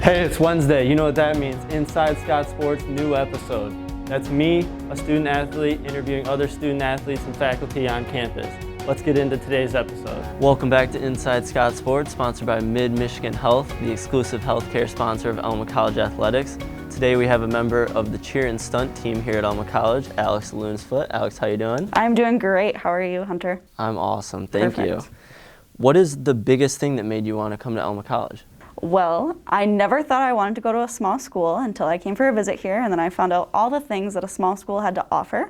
Hey, it's Wednesday. You know what that means. Inside Scots Sports, new episode. That's me, a student athlete, interviewing other student athletes and faculty on campus. Let's get into today's episode. Welcome back to Inside Scots Sports, sponsored by Mid-Michigan Health, the exclusive healthcare sponsor of Alma College Athletics. Today we have a member of the cheer and stunt team here at Alma College, Alex Loonsfoot. Alex, how you doing? I'm doing great. How are you, Hunter? I'm awesome, thank you. Perfect. What is the biggest thing that made you want to come to Alma College? Well, I never thought I wanted to go to a small school until I came for a visit here, and then I found out all the things that a small school had to offer.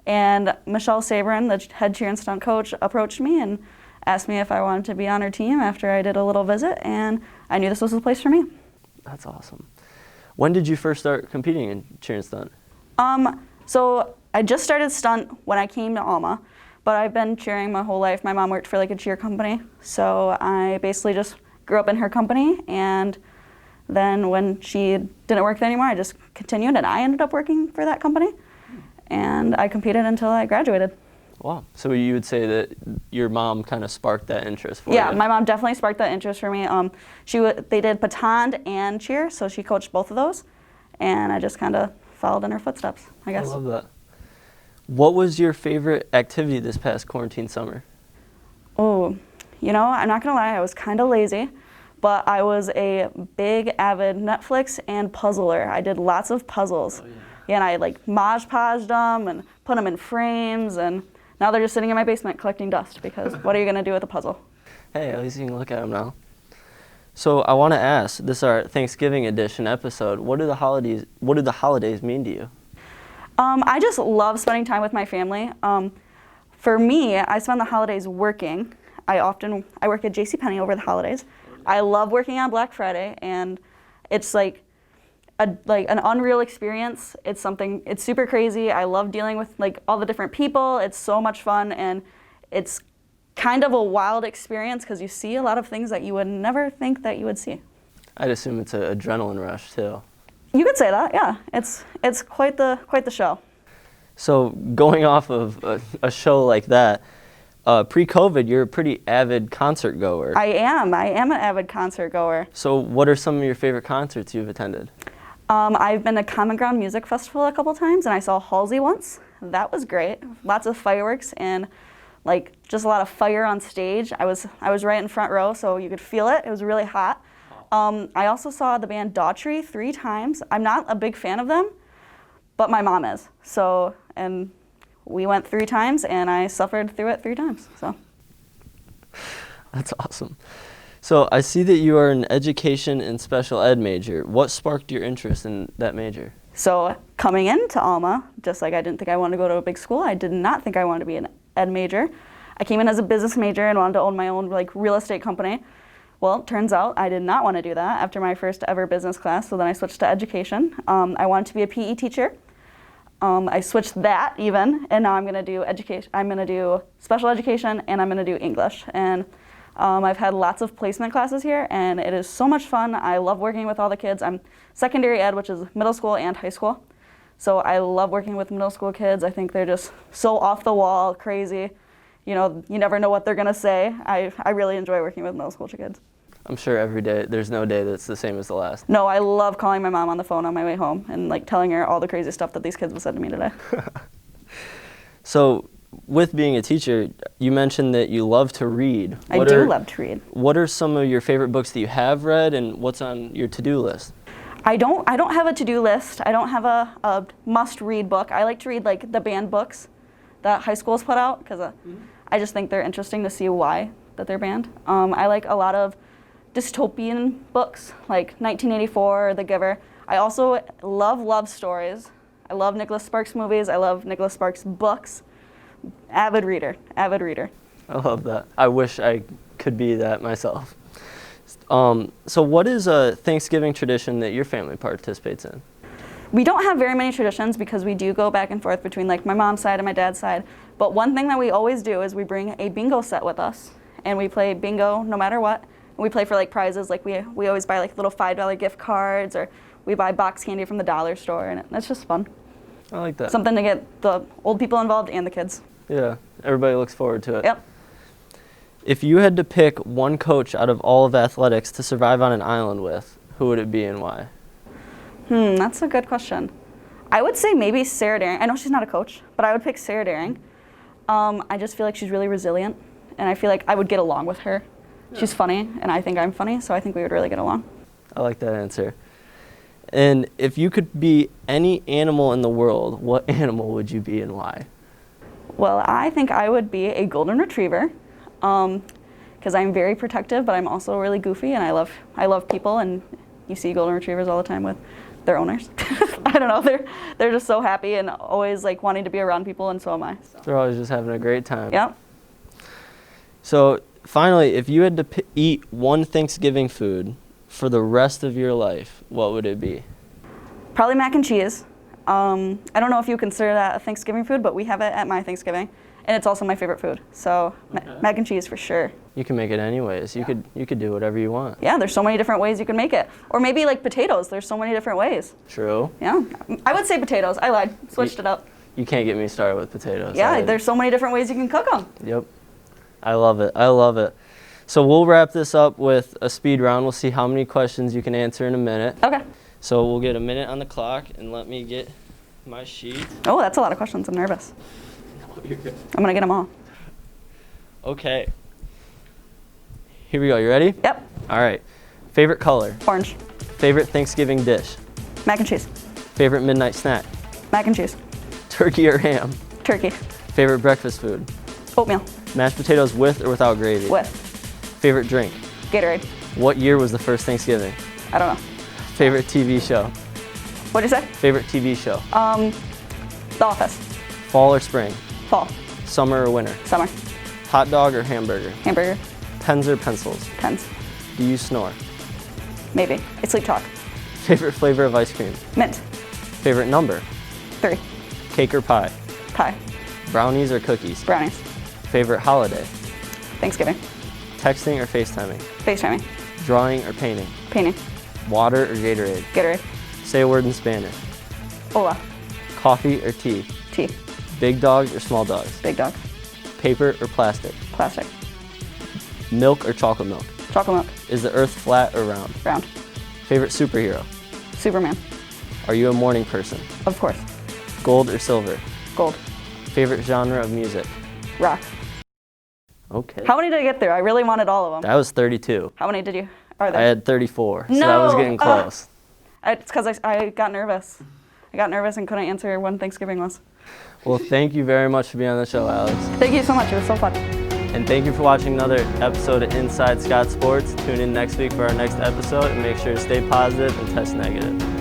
And Michelle Sabrin, the head cheer and stunt coach, approached me and asked me if I wanted to be on her team after I did a little visit, and I knew this was the place for me. That's awesome. When did you first start competing in cheer and stunt? So I just started stunt when I came to Alma, but I've been cheering my whole life. My mom worked for like a cheer company, so I basically just grew up in her company, and then when she didn't work there anymore, I just continued, and I ended up working for that company, and I competed until I graduated. Wow. So you would say that your mom kind of sparked that interest for you? Yeah, my mom definitely sparked that interest for me. They did baton and cheer, so she coached both of those, and I just kind of followed in her footsteps, I guess. I love that. What was your favorite activity this past quarantine summer? Oh, you know, I'm not gonna lie, I was kind of lazy, but I was a big avid Netflix and puzzler. I did lots of puzzles. Oh, yeah. And I like Mod Podged them and put them in frames, and now they're just sitting in my basement collecting dust because what are you gonna do with a puzzle? Hey, at least you can look at them now. So I want to ask, this is our Thanksgiving edition episode. What do the holidays mean to you? I just love spending time with my family. For me, I spend the holidays working. I work at JCPenney over the holidays. I love working on Black Friday, and it's like an unreal experience. It's super crazy. I love dealing with like all the different people. It's so much fun, and it's kind of a wild experience because you see a lot of things that you would never think that you would see. I'd assume it's an adrenaline rush too. You could say that, yeah. It's quite the show. So going off of a show like that, pre-COVID, you're a pretty avid concert goer. I am an avid concert goer. So what are some of your favorite concerts you've attended? I've been to Common Ground Music Festival a couple times, and I saw Halsey once. That was great. Lots of fireworks and like just a lot of fire on stage. I was right in front row, so you could feel it. It was really hot. I also saw the band Daughtry 3 times. I'm not a big fan of them, but my mom is. So, and we went 3 times, and I suffered through it 3 times. So, that's awesome. So I see that you are an education and special ed major. What sparked your interest in that major? So coming into Alma, just like I didn't think I wanted to go to a big school, I did not think I wanted to be an ed major. I came in as a business major and wanted to own my own like real estate company. Well, it turns out I did not want to do that after my first ever business class, so then I switched to education. I wanted to be a PE teacher. I switched that even, and now I'm going to do education. I'm going to do special education, and I'm going to do English. And I've had lots of placement classes here, and it is so much fun. I love working with all the kids. I'm secondary ed, which is middle school and high school. So I love working with middle school kids. I think they're just so off the wall, crazy. You know, you never know what they're going to say. I really enjoy working with middle school kids. I'm sure every day, there's no day that's the same as the last. No, I love calling my mom on the phone on my way home and like telling her all the crazy stuff that these kids have said to me today. So, with being a teacher, you mentioned that you love to read. I do love to read. What are some of your favorite books that you have read, and what's on your to-do list? I don't have a to-do list. I don't have a must-read book. I like to read like the banned books that high schools put out because I just think they're interesting to see why that they're banned. I like a lot of dystopian books like 1984, The Giver. I also love love stories. I love Nicholas Sparks movies. I love Nicholas Sparks books. Avid reader. I love that. I wish I could be that myself. So what is a Thanksgiving tradition that your family participates in? We don't have very many traditions because we do go back and forth between like my mom's side and my dad's side. But one thing that we always do is we bring a bingo set with us, and we play bingo no matter what. We play for like prizes, like we always buy like little $5 gift cards, or we buy box candy from the dollar store, and it's just fun. I like that. Something to get the old people involved and the kids. Yeah, everybody looks forward to it. Yep. If you had to pick one coach out of all of athletics to survive on an island with, who would it be and why? That's a good question. I would say maybe Sarah Daring. I know she's not a coach, but I would pick Sarah Daring. I just feel like she's really resilient, and I feel like I would get along with her. Yeah. She's funny, and I think I'm funny, so I think we would really get along. I like that answer. And if you could be any animal in the world, what animal would you be and why? Well, I think I would be a golden retriever, because I'm very protective, but I'm also really goofy, and I love people, and you see golden retrievers all the time with their owners. I don't know, they're just so happy and always like wanting to be around people, and so am I. So. They're always just having a great time. Yep. So finally, if you had to eat one Thanksgiving food for the rest of your life, what would it be? Probably mac and cheese. I don't know if you consider that a Thanksgiving food, but we have it at my Thanksgiving, and it's also my favorite food. So mac and cheese for sure. You can make it anyways. You could do whatever you want. Yeah, there's so many different ways you can make it. Or maybe like potatoes. There's so many different ways. True. Yeah, I would say potatoes. I lied. Switched it up. You can't get me started with potatoes. Yeah, there's so many different ways you can cook them. Yep. I love it. I love it. So we'll wrap this up with a speed round. We'll see how many questions you can answer in a minute. Okay. So we'll get a minute on the clock, and let me get my sheet. Oh, that's a lot of questions. I'm nervous. No, you're good. I'm going to get them all. Okay. Here we go. You ready? Yep. All right. Favorite color? Orange. Favorite Thanksgiving dish? Mac and cheese. Favorite midnight snack? Mac and cheese. Turkey or ham? Turkey. Favorite breakfast food? Oatmeal. Mashed potatoes with or without gravy? With. Favorite drink? Gatorade. What year was the first Thanksgiving? I don't know. Favorite TV show? What'd you say? Favorite TV show? The Office. Fall or spring? Fall. Summer or winter? Summer. Hot dog or hamburger? Hamburger. Pens or pencils? Pens. Do you snore? Maybe. I sleep talk. Favorite flavor of ice cream? Mint. Favorite number? 3. Cake or pie? Pie. Brownies or cookies? Brownies. Favorite holiday? Thanksgiving. Texting or FaceTiming? FaceTiming. Drawing or painting? Painting. Water or Gatorade? Gatorade. Say a word in Spanish. Hola. Coffee or tea? Tea. Big dogs or small dogs? Big dog. Paper or plastic? Plastic. Milk or chocolate milk? Chocolate milk. Is the earth flat or round? Round. Favorite superhero? Superman. Are you a morning person? Of course. Gold or silver? Gold. Favorite genre of music? Rock. Okay. How many did I get through? I really wanted all of them. That was 32. How many did you? Are there? I had 34, so no! that was getting close. It's because I got nervous. I got nervous and couldn't answer when Thanksgiving was. Well, thank you very much for being on the show, Alex. Thank you so much. It was so fun. And thank you for watching another episode of Inside Scots Sports. Tune in next week for our next episode, and make sure to stay positive and test negative.